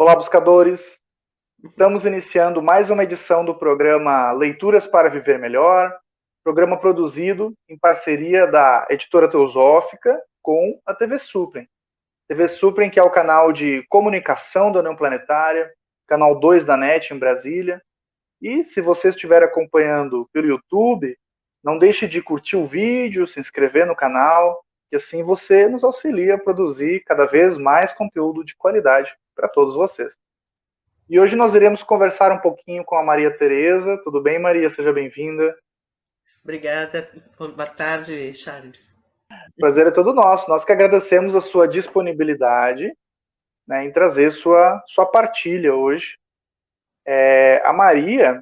Olá, buscadores! Estamos iniciando mais uma edição do programa Leituras para Viver Melhor, programa produzido em parceria da Editora Teosófica com a TV Suprem. TV Suprem, que é o canal de comunicação da União Planetária, canal 2 da NET em Brasília. E se você estiver acompanhando pelo YouTube, não deixe de curtir o vídeo, se inscrever no canal, e assim você nos auxilia a produzir cada vez mais conteúdo de qualidade para todos vocês. E hoje nós iremos conversar um pouquinho com a Maria Tereza. Tudo bem, Maria? Seja bem-vinda. Obrigada. Boa tarde, Charles. O prazer é todo nosso. Nós que agradecemos a sua disponibilidade, né, em trazer sua partilha hoje. A Maria,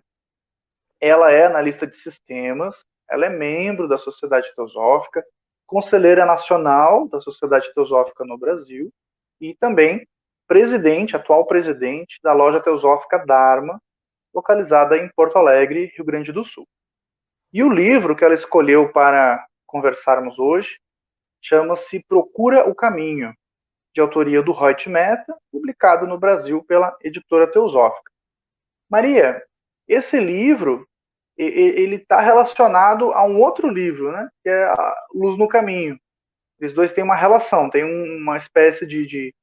ela é analista de sistemas, ela é membro da Sociedade Teosófica, conselheira nacional da Sociedade Teosófica no Brasil e também atual presidente da loja Teosófica Dharma, localizada em Porto Alegre, Rio Grande do Sul. E o livro que ela escolheu para conversarmos hoje chama-se Procura o Caminho, de autoria do Reutt Mehta, publicado no Brasil pela Editora Teosófica. Maria, esse livro ele está relacionado a um outro livro, né, que é a Luz no Caminho. Eles dois têm uma relação, tem uma espécie de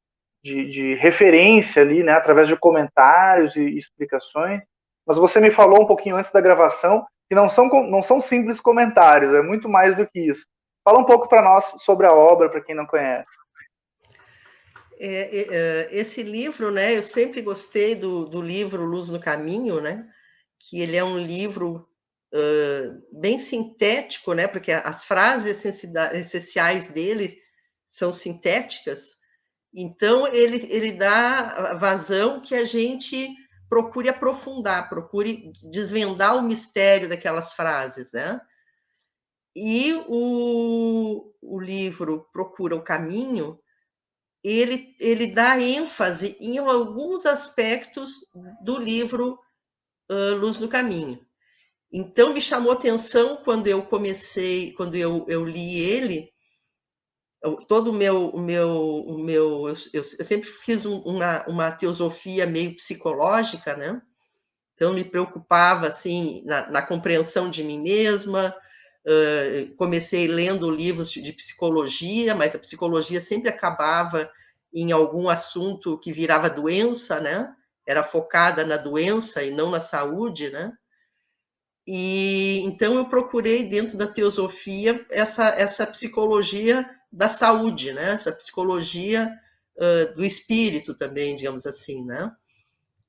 referência ali, né, através de comentários e explicações. Mas você me falou um pouquinho antes da gravação que não são simples comentários, é muito mais do que isso. Fala um pouco para nós sobre a obra, para quem não conhece. Esse livro, né? Eu sempre gostei do livro Luz no Caminho, né? Que ele é um livro bem sintético, né? Porque as frases essenciais dele são sintéticas. Então ele dá vazão que a gente procure aprofundar, procure desvendar o mistério daquelas frases, né? E o livro Procura o Caminho, ele dá ênfase em alguns aspectos do livro Luz no Caminho. Então, me chamou atenção quando eu comecei, quando eu li ele, todo eu sempre fiz uma teosofia meio psicológica, né? Então, me preocupava, assim, na compreensão de mim mesma. Comecei lendo livros de psicologia, mas a psicologia sempre acabava em algum assunto que virava doença, né? Era focada na doença e não na saúde, né? E então eu procurei dentro da teosofia essa psicologia da saúde, né? Essa psicologia do espírito também, digamos assim, né?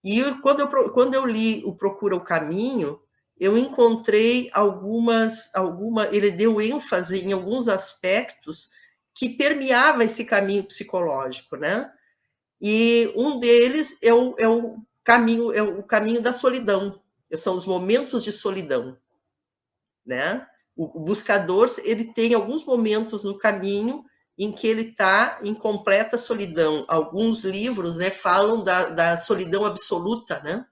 E quando eu li o Procura o Caminho, eu encontrei ele deu ênfase em alguns aspectos que permeava esse caminho psicológico, né? E um deles é o caminho da solidão, são os momentos de solidão, né? O buscador, ele tem alguns momentos no caminho em que ele está em completa solidão. Alguns livros, né, falam da solidão absoluta, né?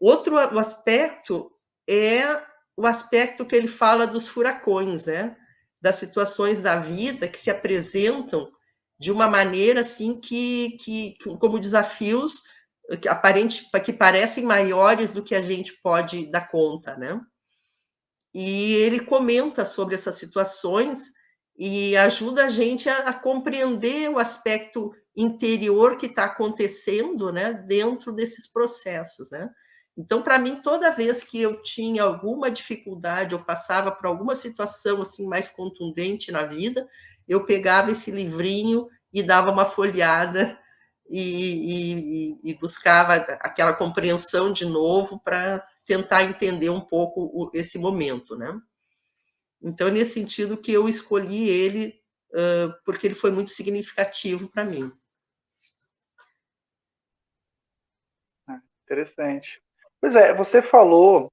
Outro aspecto é o aspecto que ele fala dos furacões, né? Das situações da vida que se apresentam de uma maneira assim que como desafios que parecem maiores do que a gente pode dar conta, né? E ele comenta sobre essas situações e ajuda a gente a compreender o aspecto interior que está acontecendo, né, dentro desses processos, né? Então, para mim, toda vez que eu tinha alguma dificuldade, eu passava por alguma situação assim mais contundente na vida, eu pegava esse livrinho e dava uma folheada e buscava aquela compreensão de novo para tentar entender um pouco esse momento, né? Então, nesse sentido que eu escolhi ele, porque ele foi muito significativo para mim. Interessante. Pois é, você falou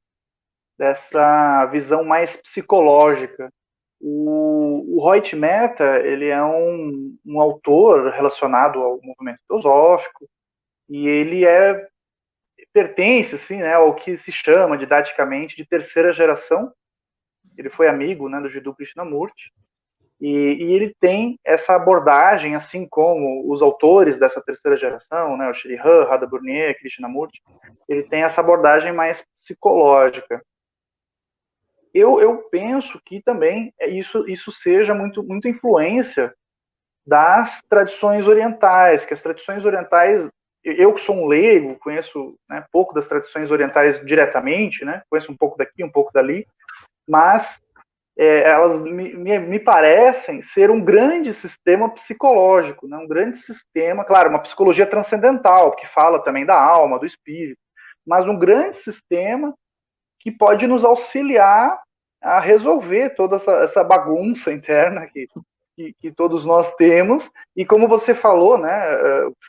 dessa visão mais psicológica. O Reutt Mehta, ele é um autor relacionado ao movimento teosófico e ele pertence, assim, né, ao que se chama didaticamente de terceira geração. Ele foi amigo, né, do Jiddu Krishnamurti. E ele tem essa abordagem, assim como os autores dessa terceira geração, né, o Shriram, Radha Burnier, Krishnamurti, ele tem essa abordagem mais psicológica. Eu penso que também isso seja muito influência das tradições orientais, que as tradições orientais, eu que sou um leigo, conheço, né, pouco das tradições orientais diretamente, né, conheço um pouco daqui, um pouco dali, mas elas me parecem ser um grande sistema psicológico, né, um grande sistema, claro, uma psicologia transcendental, que fala também da alma, do espírito, mas um grande sistema que pode nos auxiliar a resolver toda essa bagunça interna que todos nós temos, e como você falou, né,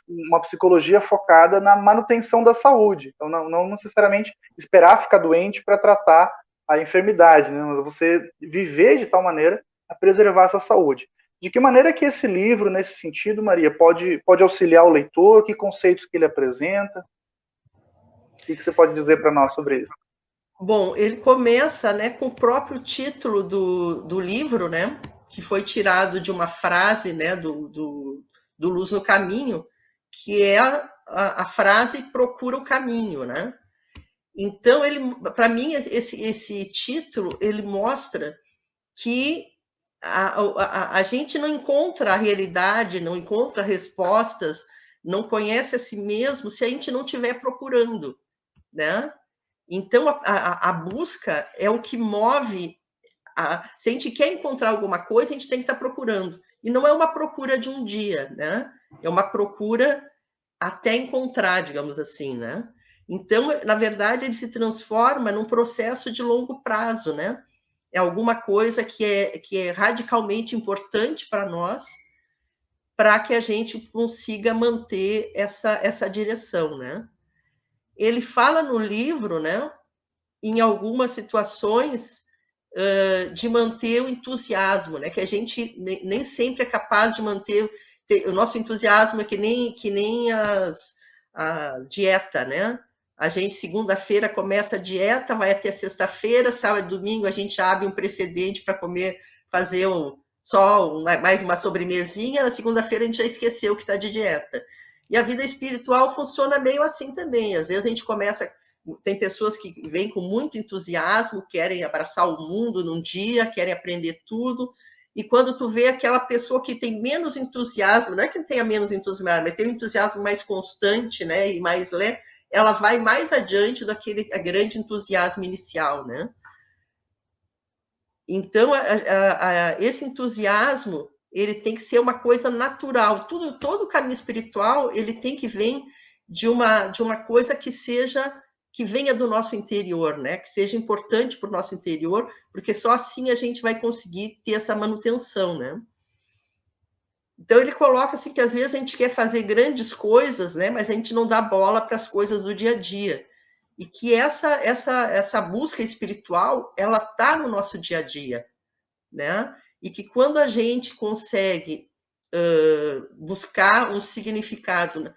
uma psicologia focada na manutenção da saúde. Então, não necessariamente esperar ficar doente para tratar a enfermidade, né, mas você viver de tal maneira a preservar essa saúde. De que maneira que esse livro, nesse sentido, Maria, pode auxiliar o leitor? Que conceitos que ele apresenta? O que você pode dizer para nós sobre isso? Bom, ele começa, né, com o próprio título do livro, né, que foi tirado de uma frase, né, do Luz no Caminho, que é a frase procura o caminho, né? Então, para mim, esse título, ele mostra que a gente não encontra a realidade, não encontra respostas, não conhece a si mesmo se a gente não estiver procurando, né? Então, a busca é o que move. Se a gente quer encontrar alguma coisa, a gente tem que estar procurando. E não é uma procura de um dia, né? É uma procura até encontrar, digamos assim, né? Então, na verdade, ele se transforma num processo de longo prazo, né? É alguma coisa que é radicalmente importante para nós, para que a gente consiga manter essa direção, né? Ele fala no livro, né, em algumas situações de manter o entusiasmo, né? Que a gente nem sempre é capaz de manter o nosso entusiasmo é que nem a dieta, né? A gente segunda-feira começa a dieta, vai até sexta-feira, sábado e domingo a gente abre um precedente para comer, fazer mais uma sobremesinha, na segunda-feira a gente já esqueceu que está de dieta. E a vida espiritual funciona meio assim também. Às vezes a gente começa, tem pessoas que vêm com muito entusiasmo, querem abraçar o mundo num dia, querem aprender tudo, e quando tu vê aquela pessoa que tem menos entusiasmo, não é que tenha menos entusiasmo, mas tem um entusiasmo mais constante, né, e mais leve, ela vai mais adiante daquele grande entusiasmo inicial, né? Então, esse entusiasmo, ele tem que ser uma coisa natural. Todo o caminho espiritual, ele tem que vir de uma coisa que venha do nosso interior, né? Que seja importante para o nosso interior, porque só assim a gente vai conseguir ter essa manutenção, né? Então ele coloca assim que às vezes a gente quer fazer grandes coisas, né? Mas a gente não dá bola para as coisas do dia a dia. E que essa busca espiritual, ela está no nosso dia a dia, né? E que quando a gente consegue buscar um significado, né?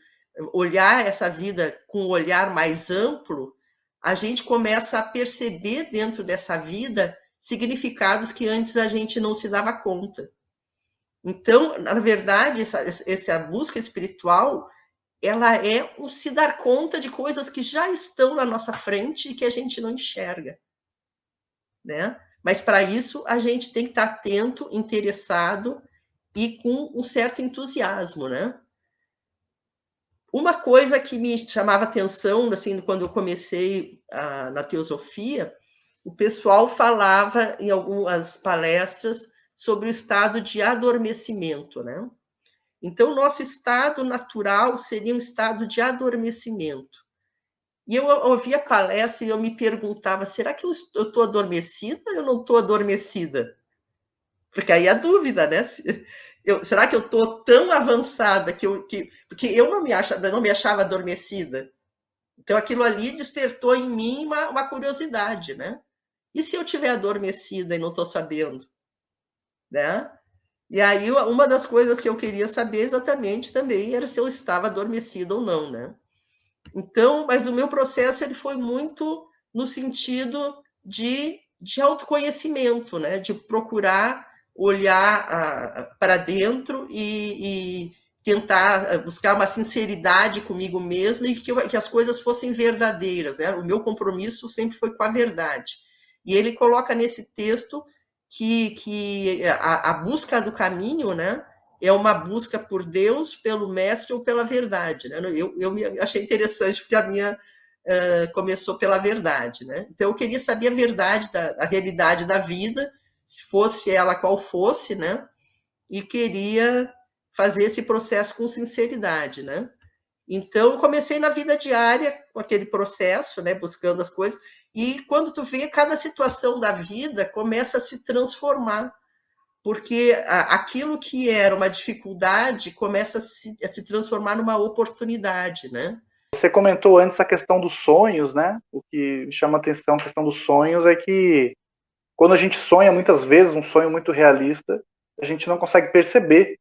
Olhar essa vida com um olhar mais amplo, a gente começa a perceber dentro dessa vida significados que antes a gente não se dava conta. Então, na verdade, essa busca espiritual, ela é um se dar conta de coisas que já estão na nossa frente e que a gente não enxerga, né? Mas para isso a gente tem que estar atento, interessado e com um certo entusiasmo, né? Uma coisa que me chamava atenção, assim, quando eu comecei na teosofia, o pessoal falava em algumas palestras sobre o estado de adormecimento, né? Então, o nosso estado natural seria um estado de adormecimento. E eu ouvia a palestra e eu me perguntava: será que eu estou adormecida ou eu não estou adormecida? Porque aí a dúvida, né? Será que eu estou tão avançada porque eu não me achava adormecida? Então aquilo ali despertou em mim uma curiosidade, né? E se eu tiver adormecida e não estou sabendo, né? E aí uma das coisas que eu queria saber exatamente também era se eu estava adormecida ou não, né? Então, mas o meu processo ele foi muito no sentido de autoconhecimento, né? De procurar olhar para dentro e tentar buscar uma sinceridade comigo mesma e que as coisas fossem verdadeiras, né? O meu compromisso sempre foi com a verdade. E ele coloca nesse texto que a busca do caminho, né, é uma busca por Deus, pelo mestre ou pela verdade, né? Eu me achei interessante porque a minha começou pela verdade, né? Então eu queria saber a verdade a realidade da vida, se fosse ela qual fosse, né? E queria fazer esse processo com sinceridade, né? Então, comecei na vida diária com aquele processo, né, buscando as coisas, e quando tu vê, cada situação da vida começa a se transformar, porque aquilo que era uma dificuldade começa a se transformar numa oportunidade, né? Você comentou antes a questão dos sonhos, né? O que me chama a atenção, a questão dos sonhos, é que quando a gente sonha, muitas vezes, um sonho muito realista, a gente não consegue perceber,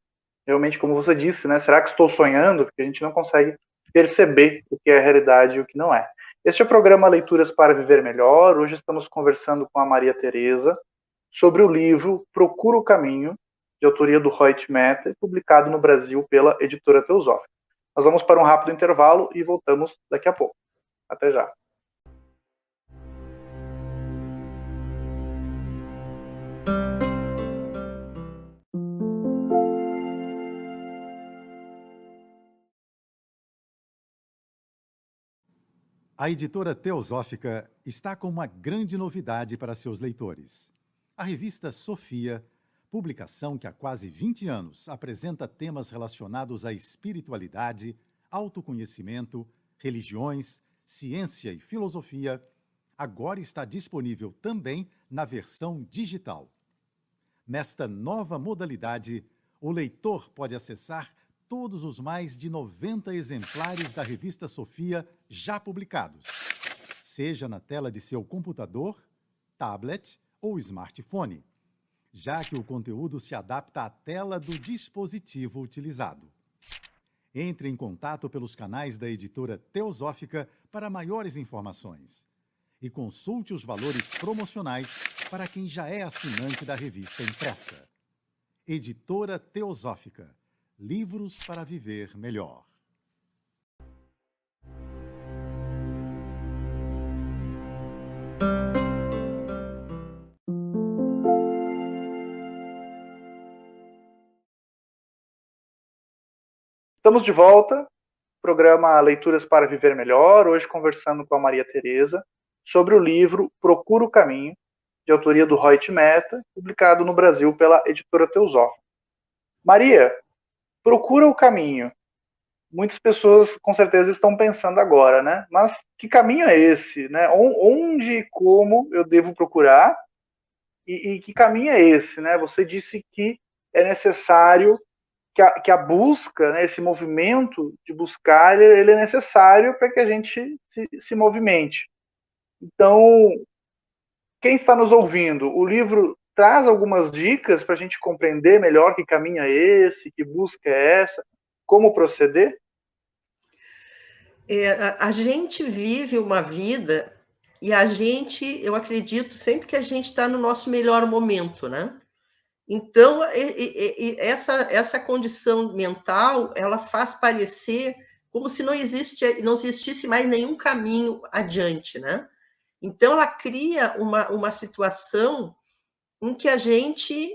realmente, como você disse, né? Será que estou sonhando? Porque a gente não consegue perceber o que é realidade e o que não é. Este é o programa Leituras para Viver Melhor. Hoje estamos conversando com a Maria Tereza sobre o livro Procura o Caminho, de autoria do Reuert Mehta, publicado no Brasil pela Editora Teosófica. Nós vamos para um rápido intervalo e voltamos daqui a pouco. Até já. A Editora Teosófica está com uma grande novidade para seus leitores. A revista Sofia, publicação que há quase 20 anos apresenta temas relacionados à espiritualidade, autoconhecimento, religiões, ciência e filosofia, agora está disponível também na versão digital. Nesta nova modalidade, o leitor pode acessar todos os mais de 90 exemplares da revista Sofia já publicados, seja na tela de seu computador, tablet ou smartphone, já que o conteúdo se adapta à tela do dispositivo utilizado. Entre em contato pelos canais da Editora Teosófica para maiores informações e consulte os valores promocionais para quem já é assinante da revista impressa. Editora Teosófica. Livros para viver melhor. Estamos de volta. Programa Leituras para Viver Melhor. Hoje conversando com a Maria Tereza sobre o livro Procura o Caminho, de autoria do Reuert Mehta, publicado no Brasil pela Editora Teosófica. Maria, procura o caminho. Muitas pessoas com certeza estão pensando agora, né? Mas que caminho é esse, né? Onde e como eu devo procurar? E que caminho é esse, né? Você disse que é necessário que a busca, né, esse movimento de buscar, ele é necessário para que a gente se movimente. Então, quem está nos ouvindo, o livro traz algumas dicas para a gente compreender melhor que caminho é esse, que busca é essa, como proceder? A gente vive uma vida e a gente, eu acredito sempre que a gente está no nosso melhor momento, né? Então, essa condição mental, ela faz parecer como se não existisse mais nenhum caminho adiante, né? Então, ela cria uma situação em que a gente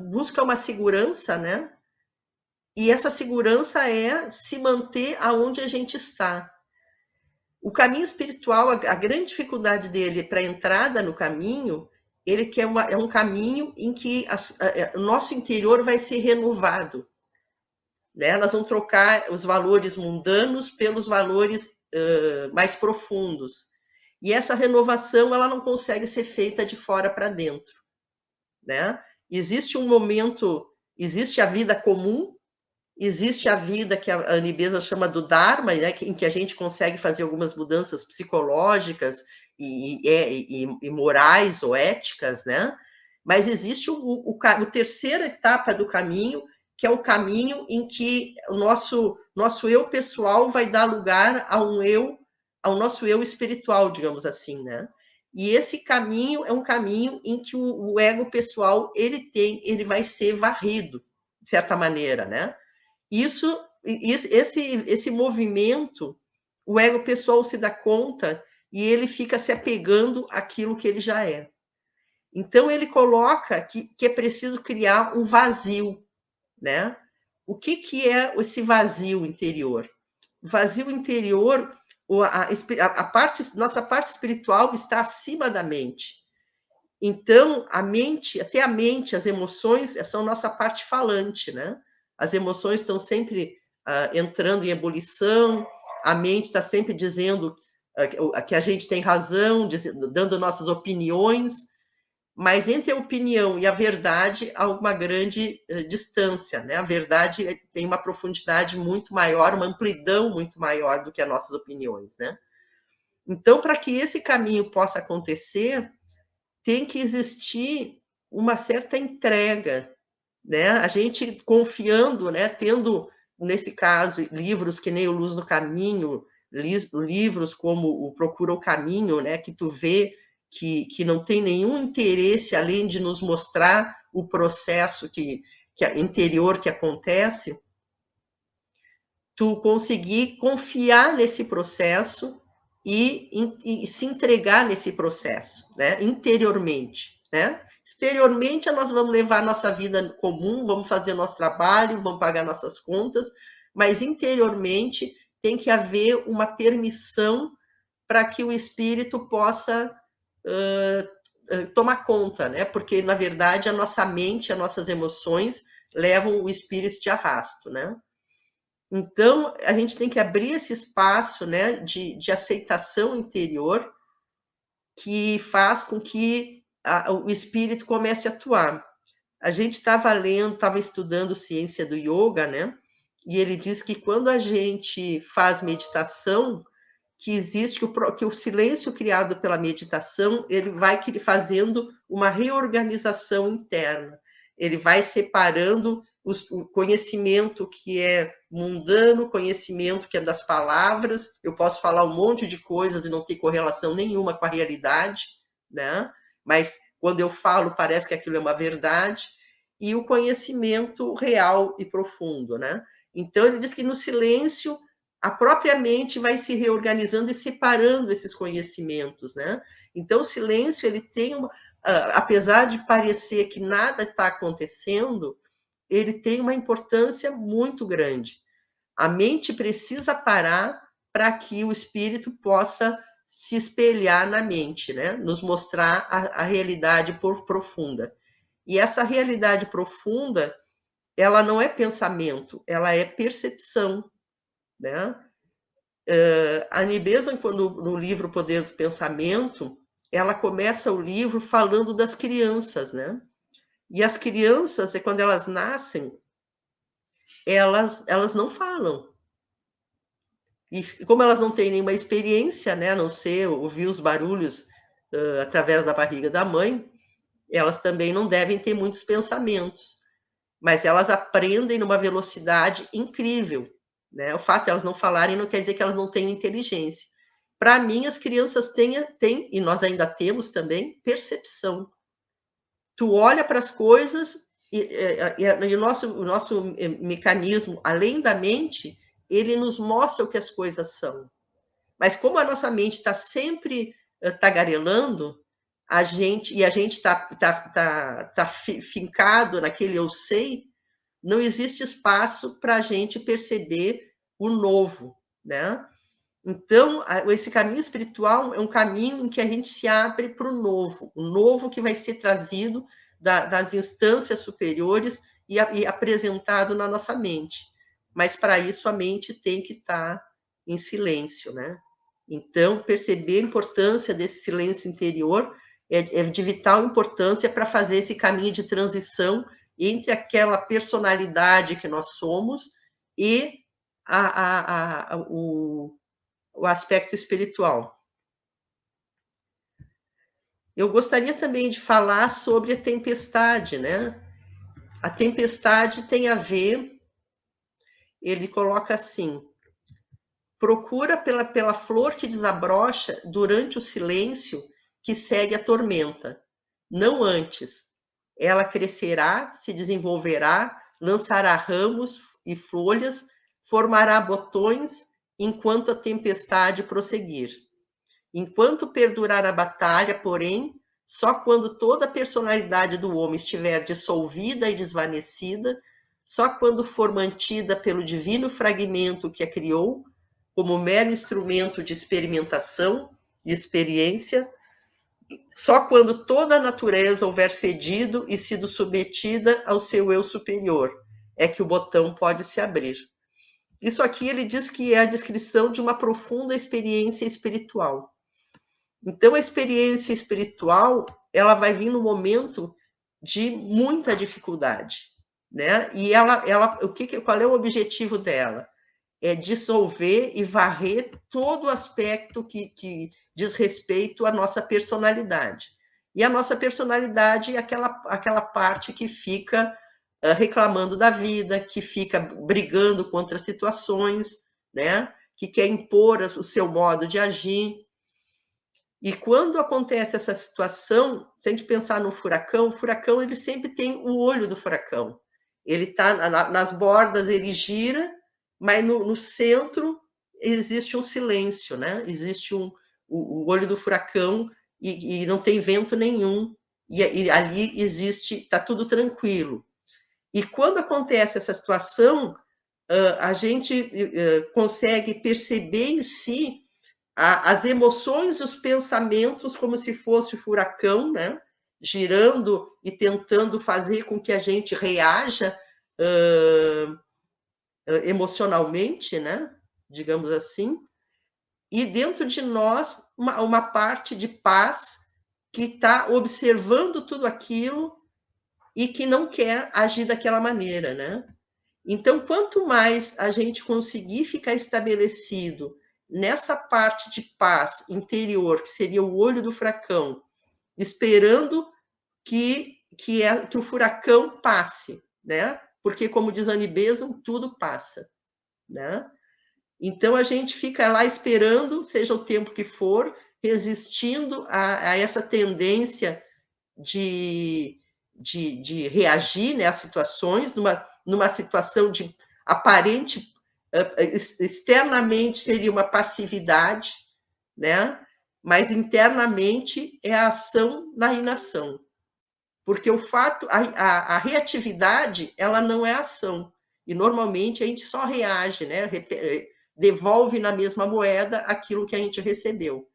busca uma segurança, né? E essa segurança é se manter aonde a gente está. O caminho espiritual, a grande dificuldade dele para a entrada no caminho, ele que é um caminho em que o nosso interior vai ser renovado. Né? Nós vamos trocar os valores mundanos pelos valores mais profundos. E essa renovação ela não consegue ser feita de fora para dentro. Né? Existe um momento, existe a vida comum, existe a vida que a Anibesa chama do Dharma, né, em que a gente consegue fazer algumas mudanças psicológicas e morais ou éticas, né? Mas existe a terceira etapa do caminho, que é o caminho em que o nosso eu pessoal vai dar lugar ao nosso eu espiritual, digamos assim, né? E esse caminho é um caminho em que o ego pessoal ele vai ser varrido, de certa maneira, né? Esse movimento, o ego pessoal se dá conta e ele fica se apegando àquilo que ele já é. Então, ele coloca que é preciso criar um vazio, né? O que é esse vazio interior? O vazio interior, nossa parte espiritual está acima da mente. Então, até a mente, as emoções, são nossa parte falante, né? As emoções estão sempre entrando em ebulição, a mente está sempre dizendo que a gente tem razão, dando nossas opiniões, mas entre a opinião e a verdade há uma grande distância, né? A verdade tem uma profundidade muito maior, uma amplidão muito maior do que as nossas opiniões, né? Então, para que esse caminho possa acontecer, tem que existir uma certa entrega, né? A gente confiando, né? Tendo, nesse caso, livros que nem o Luz no Caminho, livros como o Procura o Caminho, né? Que tu vê que não tem nenhum interesse além de nos mostrar o processo interior que acontece, tu conseguir confiar nesse processo e se entregar nesse processo, né? Interiormente, né? Exteriormente, nós vamos levar a nossa vida comum, vamos fazer nosso trabalho, vamos pagar nossas contas, mas interiormente tem que haver uma permissão para que o espírito possa tomar conta, né? Porque, na verdade, a nossa mente, as nossas emoções levam o espírito de arrasto, né? Então, a gente tem que abrir esse espaço, né, de aceitação interior que faz com que o espírito comece a atuar. A gente estava estudando ciência do yoga, né? E ele diz que quando a gente faz meditação, que existe que o silêncio criado pela meditação, ele vai fazendo uma reorganização interna. Ele vai separando o conhecimento que é mundano, conhecimento que é das palavras. Eu posso falar um monte de coisas e não ter correlação nenhuma com a realidade, né? Mas quando eu falo, parece que aquilo é uma verdade. E o conhecimento real e profundo, né? Então, ele diz que no silêncio a própria mente vai se reorganizando e separando esses conhecimentos, né? Então, o silêncio, ele tem apesar de parecer que nada está acontecendo, ele tem uma importância muito grande. A mente precisa parar para que o espírito possa se espelhar na mente, né? Nos mostrar a realidade profunda. E essa realidade profunda, ela não é pensamento, ela é percepção, né? A Annie Besant, no livro Poder do Pensamento, ela começa o livro falando das crianças, né? E as crianças, quando elas nascem, elas não falam. E como elas não têm nenhuma experiência, né, a não ser ouvir os barulhos através da barriga da mãe, elas também não devem ter muitos pensamentos. Mas elas aprendem numa velocidade incrível, né? O fato de elas não falarem não quer dizer que elas não tenham inteligência. Para mim, as crianças têm, e nós ainda temos também, percepção. Tu olha para as coisas e o nosso mecanismo, além da mente, ele nos mostra o que as coisas são. Mas como a nossa mente está sempre tagarelando, a gente está fincado naquele eu sei, não existe espaço para a gente perceber o novo, né? Então, esse caminho espiritual é um caminho em que a gente se abre para o novo que vai ser trazido das instâncias superiores e apresentado na nossa mente. Mas, para isso, a mente tem que estar em silêncio, né? Então, perceber a importância desse silêncio interior é de vital importância para fazer esse caminho de transição entre aquela personalidade que nós somos e o aspecto espiritual. Eu gostaria também de falar sobre a tempestade, né? A tempestade tem a ver, ele coloca assim: procura pela flor que desabrocha durante o silêncio, que segue a tormenta, não antes. Ela crescerá, se desenvolverá, lançará ramos e folhas, formará botões enquanto a tempestade prosseguir. Enquanto perdurar a batalha, porém, só quando toda a personalidade do homem estiver dissolvida e desvanecida, só quando for mantida pelo divino fragmento que a criou, como mero instrumento de experimentação e experiência, só quando toda a natureza houver cedido e sido submetida ao seu eu superior, é que o botão pode se abrir. Isso aqui ele diz que é a descrição de uma profunda experiência espiritual. Então, a experiência espiritual, ela vai vir no momento de muita dificuldade, né? E qual é o objetivo dela? É dissolver e varrer todo o aspecto que diz respeito à nossa personalidade. E a nossa personalidade é aquela parte que fica reclamando da vida, que fica brigando contra situações, né? Que quer impor o seu modo de agir. E quando acontece essa situação, se a gente pensar no furacão, o furacão ele sempre tem o olho do furacão. Ele está nas bordas, ele gira, mas no centro existe um silêncio, né? Existe o olho do furacão e não tem vento nenhum. E ali existe, está tudo tranquilo. E quando acontece essa situação, a gente consegue perceber em si as emoções e os pensamentos como se fosse o furacão, né? Girando e tentando fazer com que a gente reaja emocionalmente, né? Digamos assim. E dentro de nós, uma parte de paz que está observando tudo aquilo e que não quer agir daquela maneira, né? Então, quanto mais a gente conseguir ficar estabelecido nessa parte de paz interior, que seria o olho do furacão, esperando que o furacão passe, né? Porque, como diz Annie Besant, tudo passa, né? Então, a gente fica lá esperando, seja o tempo que for, resistindo a essa tendência de reagir, né, às situações, numa situação de aparente, externamente seria uma passividade, né? Mas internamente é a ação na inação. Porque o fato, a reatividade, ela não é ação. E normalmente a gente só reage, né? Devolve na mesma moeda aquilo que a gente recebeu.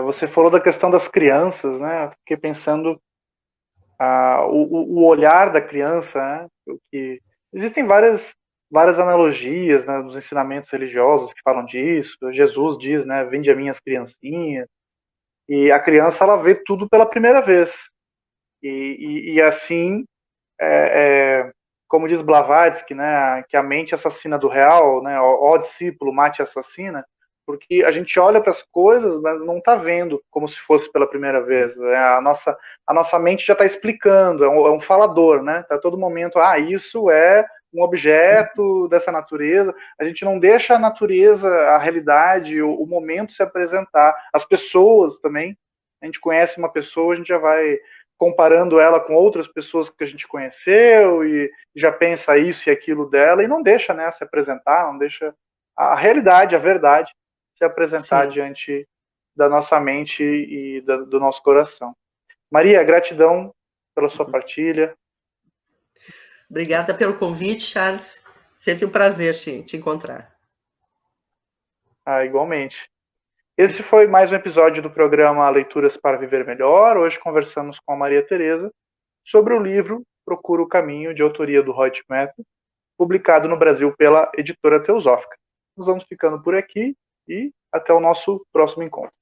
Você falou da questão das crianças, né? Eu fiquei pensando o olhar da criança, né? Existem várias analogias, né, nos ensinamentos religiosos que falam disso. Jesus diz, né, vinde a mim as criancinhas. E a criança, ela vê tudo pela primeira vez. E assim, como diz Blavatsky, né, que a mente assassina do real, né, ó discípulo, mate assassina, porque a gente olha para as coisas, mas não está vendo como se fosse pela primeira vez. A nossa mente já está explicando, é um falador, né? Tá todo momento, isso é um objeto dessa natureza. A gente não deixa a natureza, a realidade, o momento se apresentar. As pessoas também. A gente conhece uma pessoa, a gente já vai comparando ela com outras pessoas que a gente conheceu e já pensa isso e aquilo dela e não deixa, né, se apresentar, não deixa a realidade, a verdade se apresentar Sim. diante da nossa mente e do nosso coração. Maria, gratidão pela sua partilha. Obrigada pelo convite, Charles. Sempre um prazer te encontrar. Igualmente. Esse foi mais um episódio do programa Leituras para Viver Melhor. Hoje conversamos com a Maria Tereza sobre o livro Procura o Caminho, de autoria do Roy Metto, publicado no Brasil pela editora Teosófica. Nós vamos ficando por aqui e até o nosso próximo encontro.